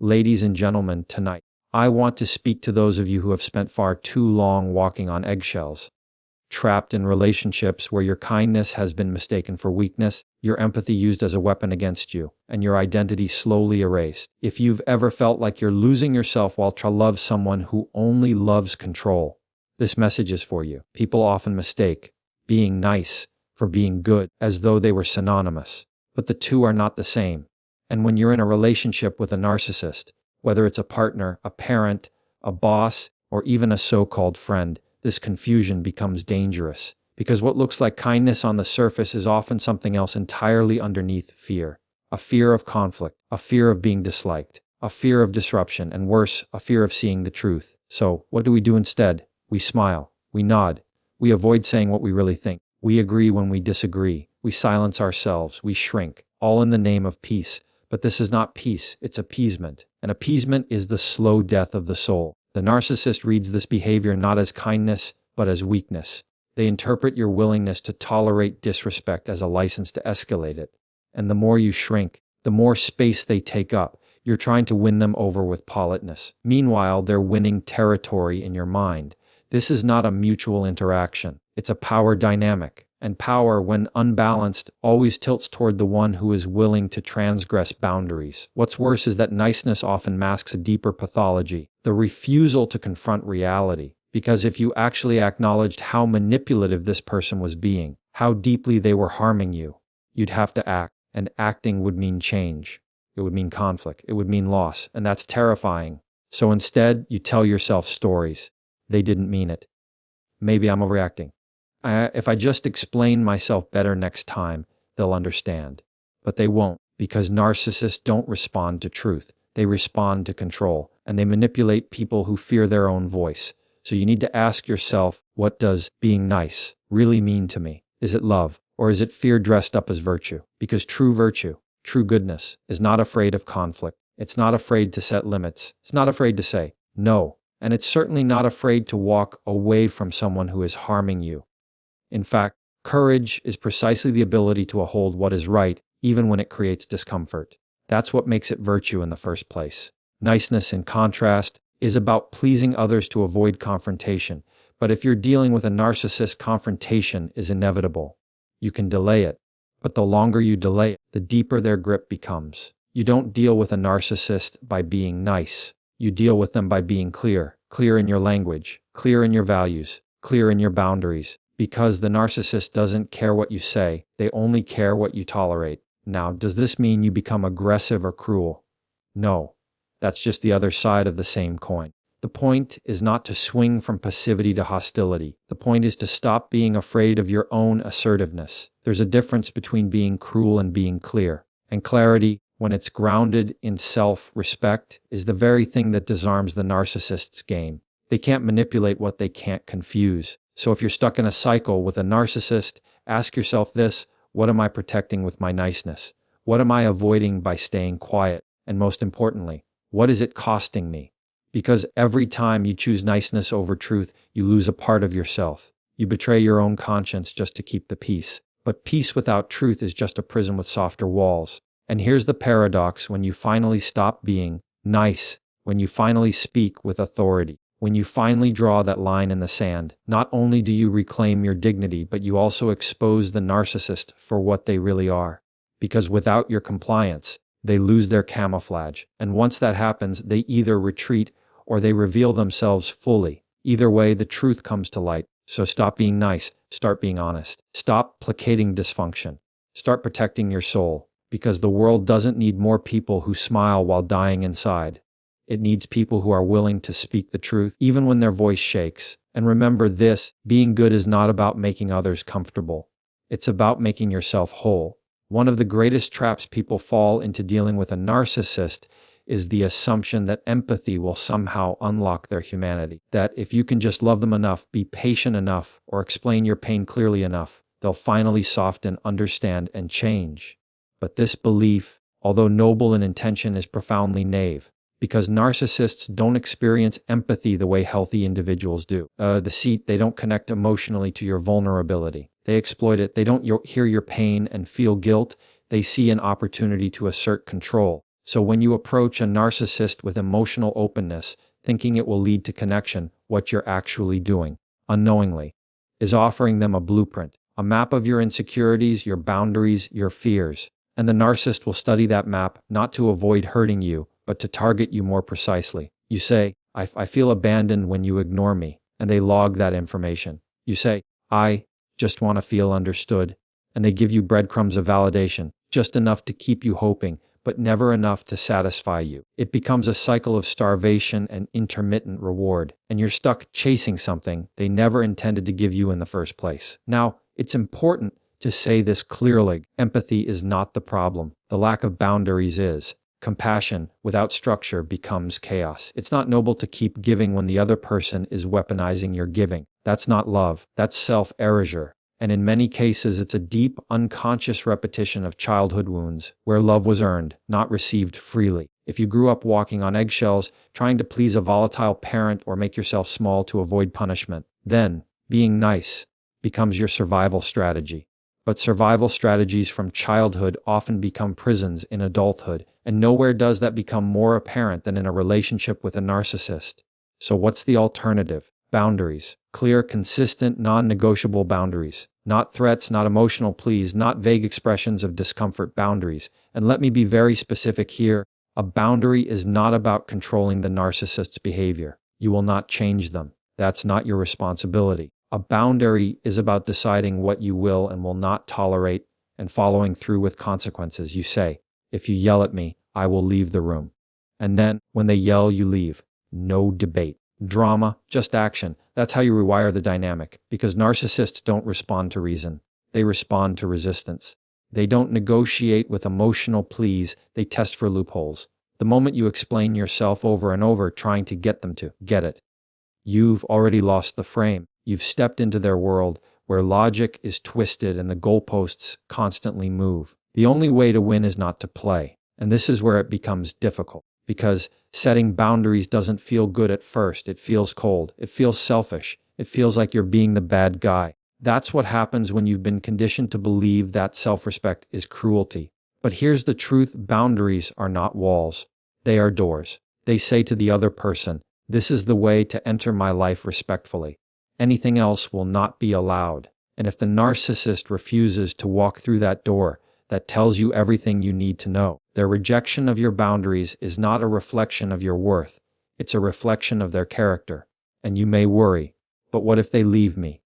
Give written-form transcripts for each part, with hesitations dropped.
Ladies and gentlemen, tonight, I want to speak to those of you who have spent far too long walking on eggshells. Trapped in relationships where your kindness has been mistaken for weakness, your empathy used as a weapon against you, and your identity slowly erased. If you've ever felt like you're losing yourself while trying to love someone who only loves control, this message is for you. People often mistake being nice for being good, as though they were synonymous. But the two are not the same. And when you're in a relationship with a narcissist, whether it's a partner, a parent, a boss, or even a so-called friend, this confusion becomes dangerous, because what looks like kindness on the surface is often something else entirely underneath: fear. A fear of conflict, a fear of being disliked, a fear of disruption, and worse, a fear of seeing the truth. So, what do we do instead? We smile, we nod, we avoid saying what we really think, we agree when we disagree, we silence ourselves, we shrink, all in the name of peace. But this is not peace, it's appeasement. And appeasement is the slow death of the soul. The narcissist reads this behavior not as kindness, but as weakness. They interpret your willingness to tolerate disrespect as a license to escalate it. And the more you shrink, the more space they take up. You're trying to win them over with politeness. Meanwhile, they're winning territory in your mind. This is not a mutual interaction. It's a power dynamic. And power, when unbalanced, always tilts toward the one who is willing to transgress boundaries. What's worse is that niceness often masks a deeper pathology, the refusal to confront reality. Because if you actually acknowledged how manipulative this person was being, how deeply they were harming you, you'd have to act. And acting would mean change. It would mean conflict. It would mean loss. And that's terrifying. So instead, you tell yourself stories. They didn't mean it. Maybe I'm overreacting. If I just explain myself better next time, they'll understand. But they won't, because narcissists don't respond to truth. They respond to control, and they manipulate people who fear their own voice. So you need to ask yourself, what does being nice really mean to me? Is it love, or is it fear dressed up as virtue? Because true virtue, true goodness, is not afraid of conflict. It's not afraid to set limits. It's not afraid to say no. And it's certainly not afraid to walk away from someone who is harming you. In fact, courage is precisely the ability to uphold what is right, even when it creates discomfort. That's what makes it virtue in the first place. Niceness, in contrast, is about pleasing others to avoid confrontation. But if you're dealing with a narcissist, confrontation is inevitable. You can delay it, but the longer you delay it, the deeper their grip becomes. You don't deal with a narcissist by being nice. You deal with them by being clear. Clear in your language, clear in your values, clear in your boundaries. Because the narcissist doesn't care what you say, they only care what you tolerate. Now, does this mean you become aggressive or cruel? No. That's just the other side of the same coin. The point is not to swing from passivity to hostility. The point is to stop being afraid of your own assertiveness. There's a difference between being cruel and being clear. And clarity, when it's grounded in self-respect, is the very thing that disarms the narcissist's game. They can't manipulate what they can't confuse. So if you're stuck in a cycle with a narcissist, ask yourself this: what am I protecting with my niceness? What am I avoiding by staying quiet? And most importantly, what is it costing me? Because every time you choose niceness over truth, you lose a part of yourself. You betray your own conscience just to keep the peace. But peace without truth is just a prison with softer walls. And here's the paradox: when you finally stop being nice, when you finally speak with authority, when you finally draw that line in the sand, not only do you reclaim your dignity, but you also expose the narcissist for what they really are. Because without your compliance, they lose their camouflage. And once that happens, they either retreat or they reveal themselves fully. Either way, the truth comes to light. So stop being nice, start being honest. Stop placating dysfunction. Start protecting your soul. Because the world doesn't need more people who smile while dying inside. It needs people who are willing to speak the truth, even when their voice shakes. And remember this: being good is not about making others comfortable. It's about making yourself whole. One of the greatest traps people fall into dealing with a narcissist is the assumption that empathy will somehow unlock their humanity. That if you can just love them enough, be patient enough, or explain your pain clearly enough, they'll finally soften, understand, and change. But this belief, although noble in intention, is profoundly naive. Because narcissists don't experience empathy the way healthy individuals do. They don't connect emotionally to your vulnerability. They exploit it. They don't hear your pain and feel guilt. They see an opportunity to assert control. So when you approach a narcissist with emotional openness, thinking it will lead to connection, what you're actually doing, unknowingly, is offering them a blueprint, a map of your insecurities, your boundaries, your fears. And the narcissist will study that map not to avoid hurting you, but to target you more precisely. You say, I feel abandoned when you ignore me, and they log that information. You say, I just want to feel understood, and they give you breadcrumbs of validation, just enough to keep you hoping, but never enough to satisfy you. It becomes a cycle of starvation and intermittent reward, and you're stuck chasing something they never intended to give you in the first place. Now, it's important to say this clearly. Empathy is not the problem. The lack of boundaries is. Compassion without structure becomes chaos. It's not noble to keep giving when the other person is weaponizing your giving. That's not love. That's self-erasure. And in many cases, it's a deep, unconscious repetition of childhood wounds, where love was earned, not received freely. If you grew up walking on eggshells, trying to please a volatile parent or make yourself small to avoid punishment, then being nice becomes your survival strategy. But survival strategies from childhood often become prisons in adulthood, and nowhere does that become more apparent than in a relationship with a narcissist. So what's the alternative? Boundaries. Clear, consistent, non-negotiable boundaries. Not threats, not emotional pleas, not vague expressions of discomfort. Boundaries. And let me be very specific here. A boundary is not about controlling the narcissist's behavior. You will not change them. That's not your responsibility. A boundary is about deciding what you will and will not tolerate and following through with consequences. You say, if you yell at me, I will leave the room. And then, when they yell, you leave. No debate. Drama, just action. That's how you rewire the dynamic, because narcissists don't respond to reason. They respond to resistance. They don't negotiate with emotional pleas, they test for loopholes. The moment you explain yourself over and over, trying to get them to get it, you've already lost the frame. You've stepped into their world, where logic is twisted and the goalposts constantly move. The only way to win is not to play. And this is where it becomes difficult, because setting boundaries doesn't feel good at first. It feels cold. It feels selfish. It feels like you're being the bad guy. That's what happens when you've been conditioned to believe that self-respect is cruelty. But here's the truth. Boundaries are not walls. They are doors. They say to the other person, this is the way to enter my life respectfully. Anything else will not be allowed. And if the narcissist refuses to walk through that door, that tells you everything you need to know. Their rejection of your boundaries is not a reflection of your worth. It's a reflection of their character. And you may worry, but what if they leave me?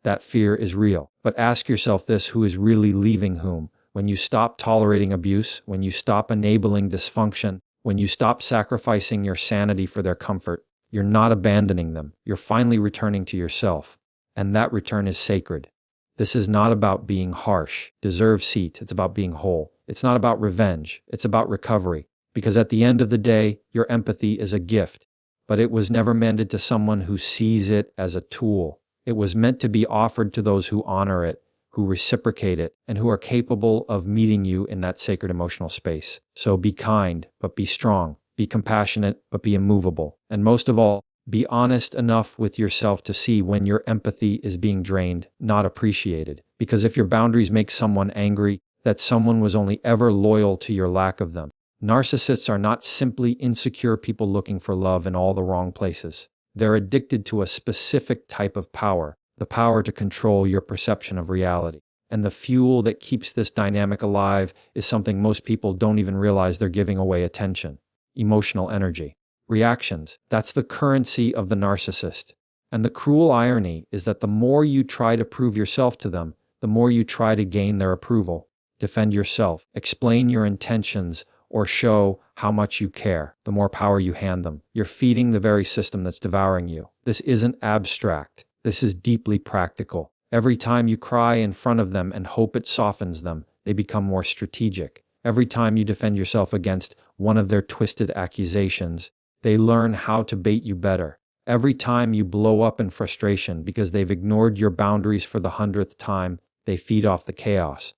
That fear is real. But ask yourself this, who is really leaving whom? When you stop tolerating abuse, when you stop enabling dysfunction, when you stop sacrificing your sanity for their comfort, you're not abandoning them. You're finally returning to yourself. And that return is sacred. This is not about being harsh, deserve seat. It's about being whole. It's not about revenge. It's about recovery. Because at the end of the day, your empathy is a gift. But it was never meant to someone who sees it as a tool. It was meant to be offered to those who honor it, who reciprocate it, and who are capable of meeting you in that sacred emotional space. So be kind, but be strong. Be compassionate, but be immovable. And most of all, be honest enough with yourself to see when your empathy is being drained, not appreciated. Because if your boundaries make someone angry, that someone was only ever loyal to your lack of them. Narcissists are not simply insecure people looking for love in all the wrong places. They're addicted to a specific type of power, the power to control your perception of reality. And the fuel that keeps this dynamic alive is something most people don't even realize they're giving away: attention, emotional energy. Reactions. That's the currency of the narcissist. And the cruel irony is that the more you try to prove yourself to them, the more you try to gain their approval. Defend yourself, explain your intentions, or show how much you care, the more power you hand them. You're feeding the very system that's devouring you. This isn't abstract. This is deeply practical. Every time you cry in front of them and hope it softens them, they become more strategic. Every time you defend yourself against one of their twisted accusations, they learn how to bait you better. Every time you blow up in frustration because they've ignored your boundaries for the 100th time, they feed off the chaos.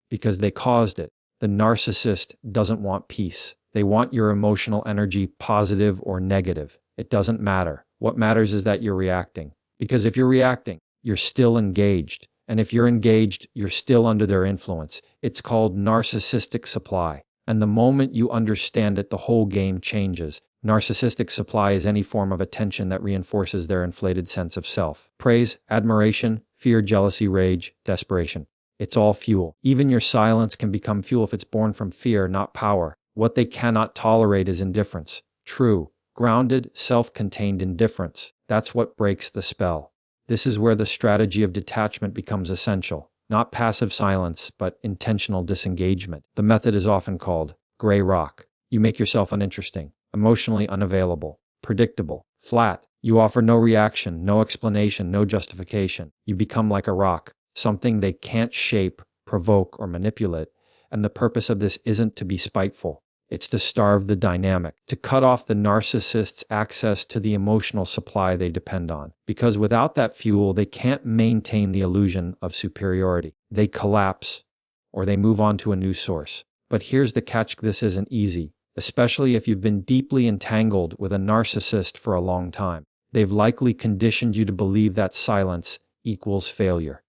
Because they caused it. The narcissist doesn't want peace. They want your emotional energy, positive or negative. It doesn't matter. What matters is that you're reacting. Because if you're reacting, you're still engaged. And if you're engaged, you're still under their influence. It's called narcissistic supply. And the moment you understand it, the whole game changes. Narcissistic supply is any form of attention that reinforces their inflated sense of self. Praise, admiration, fear, jealousy, rage, desperation. It's all fuel. Even your silence can become fuel if it's born from fear, not power. What they cannot tolerate is indifference. True, grounded, self-contained indifference. That's what breaks the spell. This is where the strategy of detachment becomes essential. Not passive silence, but intentional disengagement. The method is often called gray rock. You make yourself uninteresting, emotionally unavailable, predictable, flat. You offer no reaction, no explanation, no justification. You become like a rock, something they can't shape, provoke, or manipulate. And the purpose of this isn't to be spiteful. It's to starve the dynamic, to cut off the narcissist's access to the emotional supply they depend on. Because without that fuel, they can't maintain the illusion of superiority. They collapse, or they move on to a new source. But here's the catch: this isn't easy, especially if you've been deeply entangled with a narcissist for a long time. They've likely conditioned you to believe that silence equals failure,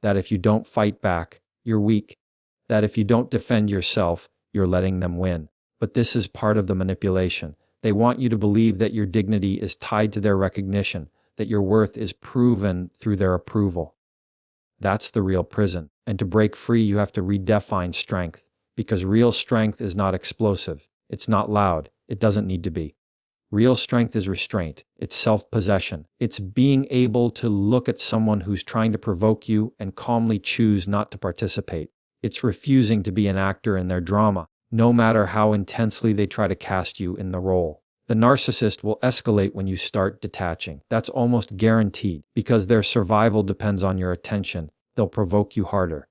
that if you don't fight back, you're weak, that if you don't defend yourself, you're letting them win. But this is part of the manipulation. They want you to believe that your dignity is tied to their recognition, that your worth is proven through their approval. That's the real prison. And to break free, you have to redefine strength, because real strength is not explosive. It's not loud. It doesn't need to be. Real strength is restraint. It's self-possession. It's being able to look at someone who's trying to provoke you and calmly choose not to participate. It's refusing to be an actor in their drama, no matter how intensely they try to cast you in the role. The narcissist will escalate when you start detaching. That's almost guaranteed, because their survival depends on your attention. They'll provoke you harder.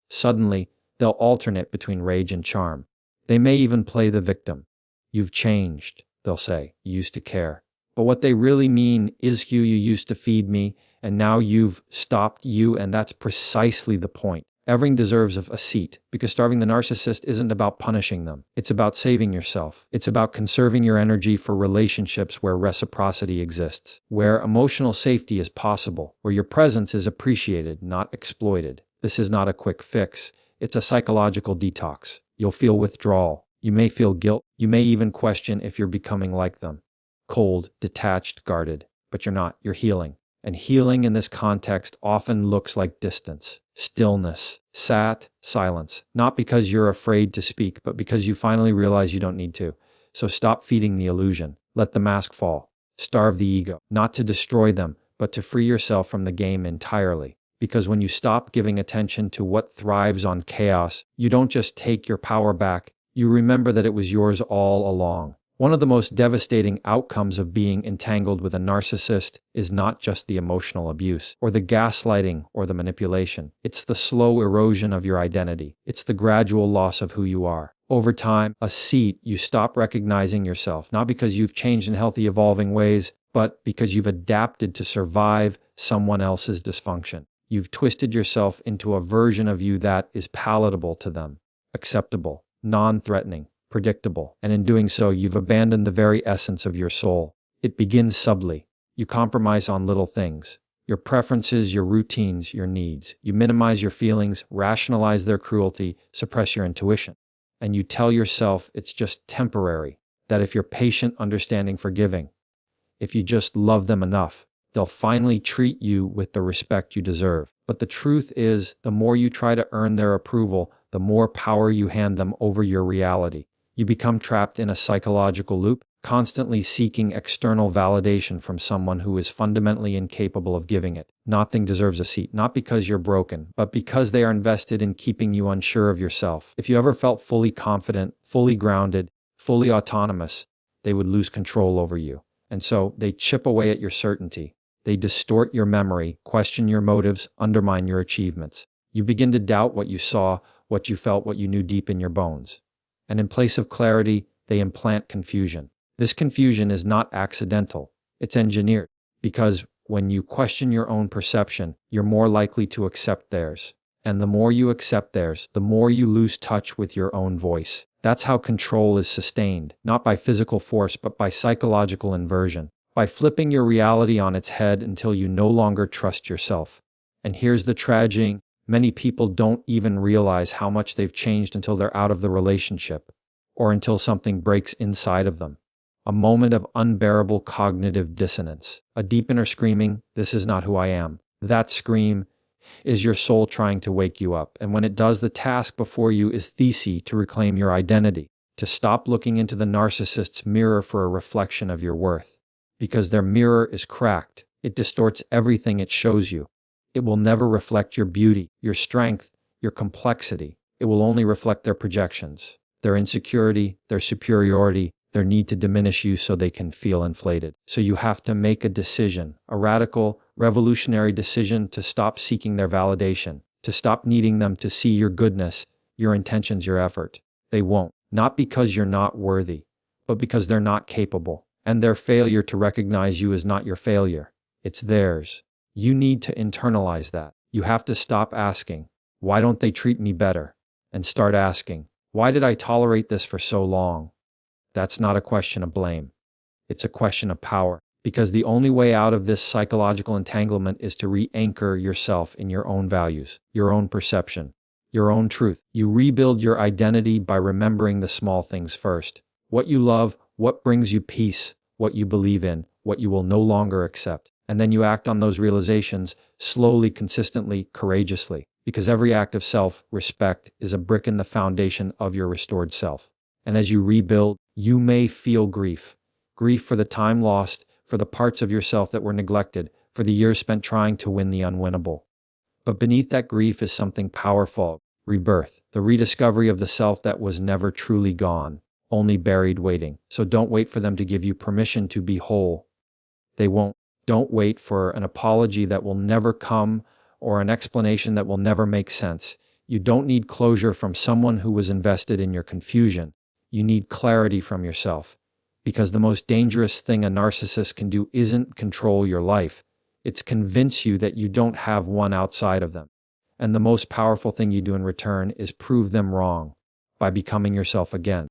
Suddenly, they'll alternate between rage and charm. They may even play the victim. You've changed, they'll say. You used to care. But what they really mean is, you used to feed me, and now you've stopped you, and that's precisely the point. Everyone deserves a seat, because starving the narcissist isn't about punishing them. It's about saving yourself. It's about conserving your energy for relationships where reciprocity exists, where emotional safety is possible, where your presence is appreciated, not exploited. This is not a quick fix. It's a psychological detox. You'll feel withdrawal. You may feel guilt. You may even question if you're becoming like them. Cold, detached, guarded. But you're not. You're healing. And healing in this context often looks like distance, stillness, silence. Not because you're afraid to speak, but because you finally realize you don't need to. So stop feeding the illusion. Let the mask fall. Starve the ego. Not to destroy them, but to free yourself from the game entirely. Because when you stop giving attention to what thrives on chaos, you don't just take your power back, you remember that it was yours all along. One of the most devastating outcomes of being entangled with a narcissist is not just the emotional abuse, or the gaslighting, or the manipulation. It's the slow erosion of your identity. It's the gradual loss of who you are. Over time, you stop recognizing yourself, not because you've changed in healthy, evolving ways, but because you've adapted to survive someone else's dysfunction. You've twisted yourself into a version of you that is palatable to them, acceptable, non-threatening, predictable, and in doing so, you've abandoned the very essence of your soul. It begins subtly. You compromise on little things, your preferences, your routines, your needs. You minimize your feelings, rationalize their cruelty, suppress your intuition. And you tell yourself it's just temporary, that if you're patient, understanding, forgiving, if you just love them enough, they'll finally treat you with the respect you deserve. But the truth is, the more you try to earn their approval, the more power you hand them over your reality. You become trapped in a psychological loop, constantly seeking external validation from someone who is fundamentally incapable of giving it. Nothing deserves a seat, not because you're broken, but because they are invested in keeping you unsure of yourself. If you ever felt fully confident, fully grounded, fully autonomous, they would lose control over you. And so they chip away at your certainty. They distort your memory, question your motives, undermine your achievements. You begin to doubt what you saw, what you felt, what you knew deep in your bones. And in place of clarity, they implant confusion. This confusion is not accidental. It's engineered. Because when you question your own perception, you're more likely to accept theirs. And the more you accept theirs, the more you lose touch with your own voice. That's how control is sustained, not by physical force, but by psychological inversion, by flipping your reality on its head until you no longer trust yourself. And here's the tragedy. Many people don't even realize how much they've changed until they're out of the relationship. or until something breaks inside of them. A moment of unbearable cognitive dissonance, a deep inner screaming, "This is not who I am." That scream is your soul trying to wake you up, and when it does, the task before you is to reclaim your identity, to stop looking into the narcissist's mirror for a reflection of your worth. Because their mirror is cracked, it distorts everything it shows you. It will never reflect your beauty, your strength, your complexity. It will only reflect their projections, their insecurity, their superiority, their need to diminish you so they can feel inflated. So you have to make a decision, a radical, revolutionary decision to stop seeking their validation, to stop needing them to see your goodness, your intentions, your effort. They won't, not because you're not worthy, but because they're not capable. And their failure to recognize you is not your failure. It's theirs. You need to internalize that. You have to stop asking, "Why don't they treat me better?" and start asking, "Why did I tolerate this for so long?" That's not a question of blame. It's a question of power. Because the only way out of this psychological entanglement is to re-anchor yourself in your own values, your own perception, your own truth. You rebuild your identity by remembering the small things first. What you love, what brings you peace, what you believe in, what you will no longer accept. And then you act on those realizations slowly, consistently, courageously. Because every act of self-respect is a brick in the foundation of your restored self. And as you rebuild, you may feel grief. Grief for the time lost, for the parts of yourself that were neglected, for the years spent trying to win the unwinnable. But beneath that grief is something powerful: rebirth, the rediscovery of the self that was never truly gone, only buried waiting. So don't wait for them to give you permission to be whole. They won't. Don't wait for an apology that will never come or an explanation that will never make sense. You don't need closure from someone who was invested in your confusion. You need clarity from yourself. Because the most dangerous thing a narcissist can do isn't control your life. It's convince you that you don't have one outside of them. And the most powerful thing you do in return is prove them wrong by becoming yourself again.